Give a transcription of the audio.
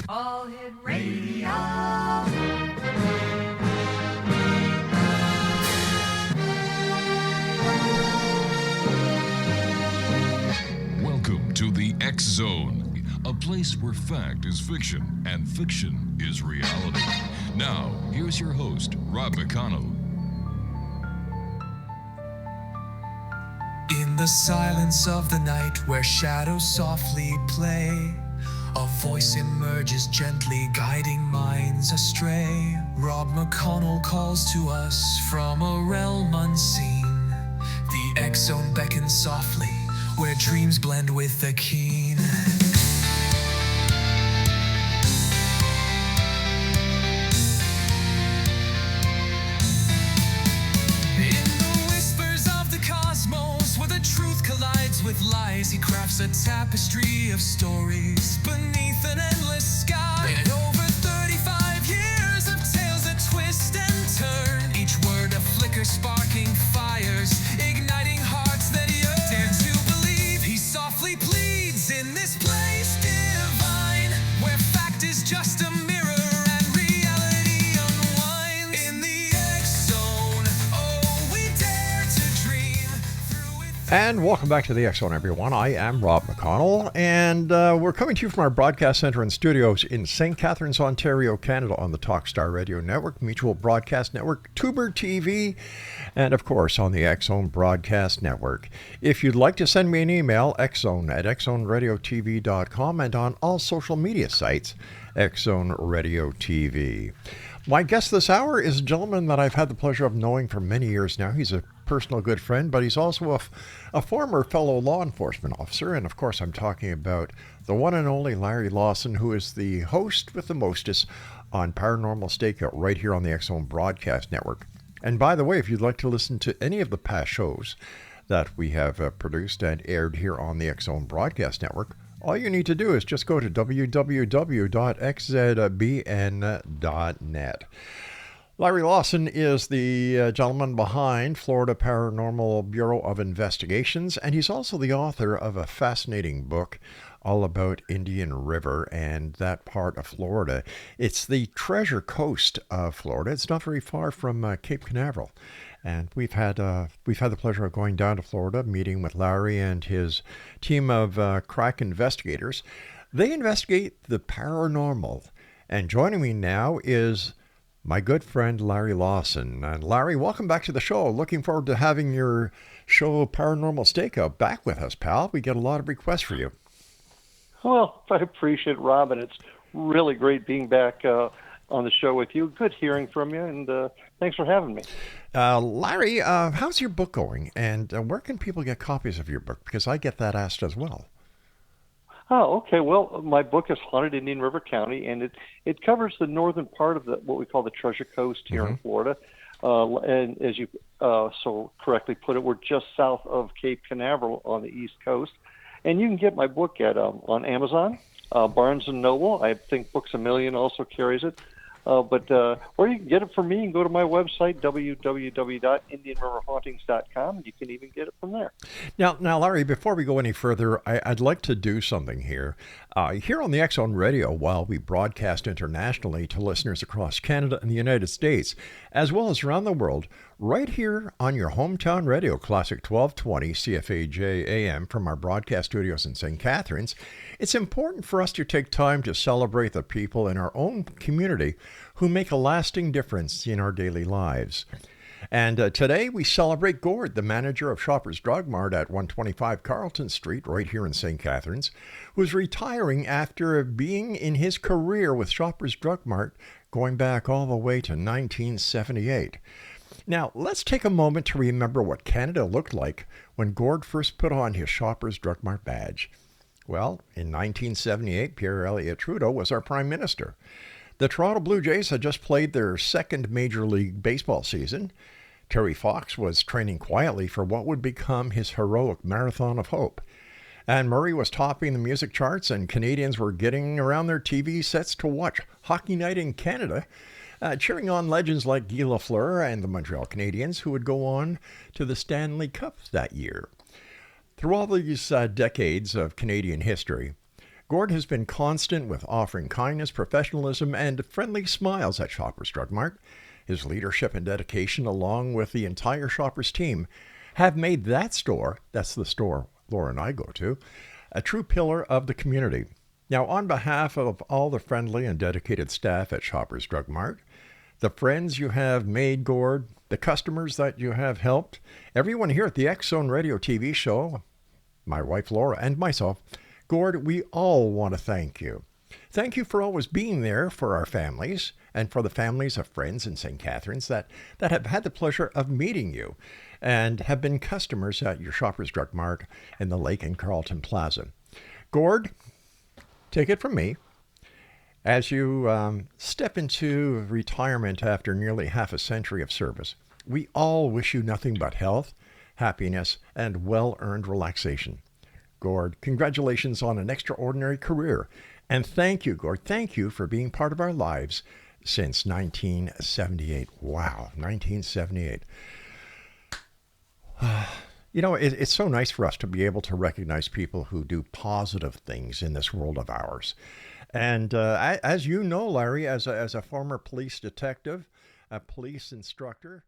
All Hit Radio. Welcome to the X Zone, a place where fact is fiction and fiction is reality. Now, here's your host, Rob McConnell. In the silence of the night where shadows softly play, a voice emerges gently guiding minds astray. Rob McConnell calls to us from a realm unseen. The X Zone beckons softly where dreams blend with the keen. In the whispers of the cosmos where the truth collides with lies, he crafts a tapestry of stories beneath an endless sky. And over 35 years of tales that twist and turn, each word a flicker sparking fires, igniting hearts that yearn. Dare to believe he softly pleads in this place divine, where fact is just a mirror and reality unwinds. In the X Zone, oh, we dare to dream through it. And welcome back to the X Zone, everyone. I am Rob McConnell, and we're coming to you from our broadcast center and studios in St. Catharines, Ontario, Canada, on the Talkstar Radio Network, Mutual Broadcast Network, Tuber TV, and of course on the X Zone Broadcast Network. If you'd like to send me an email, xzone@xzoneradiotv.com, and on all social media sites, X Zone Radio TV. My guest this hour is a gentleman that I've had the pleasure of knowing for many years now. He's a personal good friend, but he's also a former fellow law enforcement officer. And of course, I'm talking about the one and only Larry Lawson, who is the host with the mostest on Paranormal Stakeout right here on the X Zone Broadcast Network. And by the way, if you'd like to listen to any of the past shows that we have produced and aired here on the X Zone Broadcast Network, all you need to do is just go to www.xzbn.net. Larry Lawson is the gentleman behind Florida Paranormal Bureau of Investigations, and he's also the author of a fascinating book all about Indian River and that part of Florida. It's the Treasure Coast of Florida. It's not very far from Cape Canaveral. And we've had the pleasure of going down to Florida, meeting with Larry and his team of crack investigators. They investigate the paranormal. And joining me now is my good friend Larry Lawson. And Larry, welcome back to the show. Looking forward to having your show Paranormal Stakeout back with us, pal. We get a lot of requests for you. Well, I appreciate it, Rob, and it's really great being back on the show with you. Good hearing from you, and thanks for having me. Larry, how's your book going? And where can people get copies of your book? Because I get that asked as well. Oh, okay. Well, my book is Haunted Indian River County, and it covers the northern part of what we call the Treasure Coast here in Florida. And as you so correctly put it, we're just south of Cape Canaveral on the east coast. And you can get my book at on Amazon, Barnes & Noble. I think Books A Million also carries it. But or you can get it from me and go to my website, www.indianriverhauntings.com, and you can even get it from there. Now, Larry, before we go any further, I'd like to do something here. Here on the X Zone Radio, while we broadcast internationally to listeners across Canada and the United States, as well as around the world, right here on your hometown radio, Classic 1220 CFAJ AM from our broadcast studios in St. Catharines, it's important for us to take time to celebrate the people in our own community who make a lasting difference in our daily lives. And today we celebrate Gord, the manager of Shoppers Drug Mart at 125 Carlton Street, right here in St. Catharines, who's retiring after being in his career with Shoppers Drug Mart going back all the way to 1978. Now, let's take a moment to remember what Canada looked like when Gord first put on his Shoppers Drug Mart badge. Well, in 1978, Pierre Elliott Trudeau was our Prime Minister. The Toronto Blue Jays had just played their second Major League Baseball season. Terry Fox was training quietly for what would become his heroic Marathon of Hope. Anne Murray was topping the music charts, and Canadians were getting around their TV sets to watch Hockey Night in Canada, cheering on legends like Guy Lafleur and the Montreal Canadiens, who would go on to the Stanley Cup that year. Through all these decades of Canadian history, Gord has been constant with offering kindness, professionalism, and friendly smiles at Shoppers Drug Mart. His leadership and dedication, along with the entire Shoppers team, have made that store, that's the store Laura and I go to, a true pillar of the community. Now, on behalf of all the friendly and dedicated staff at Shoppers Drug Mart, the friends you have made, Gord, the customers that you have helped, everyone here at the X Zone Radio TV show, my wife Laura and myself, Gord, we all want to thank you. Thank you for always being there for our families and for the families of friends in St. Catharines that have had the pleasure of meeting you and have been customers at your Shoppers Drug Mart in the Lake and Carlton Plaza. Gord, take it from me. As you step into retirement after nearly half a century of service, we all wish you nothing but health, happiness, and well-earned relaxation. Gord, congratulations on an extraordinary career. And thank you, Gord. Thank you for being part of our lives since 1978. Wow, 1978. You know, it's so nice for us to be able to recognize people who do positive things in this world of ours. And as you know, Larry, as a former police detective, a police instructor,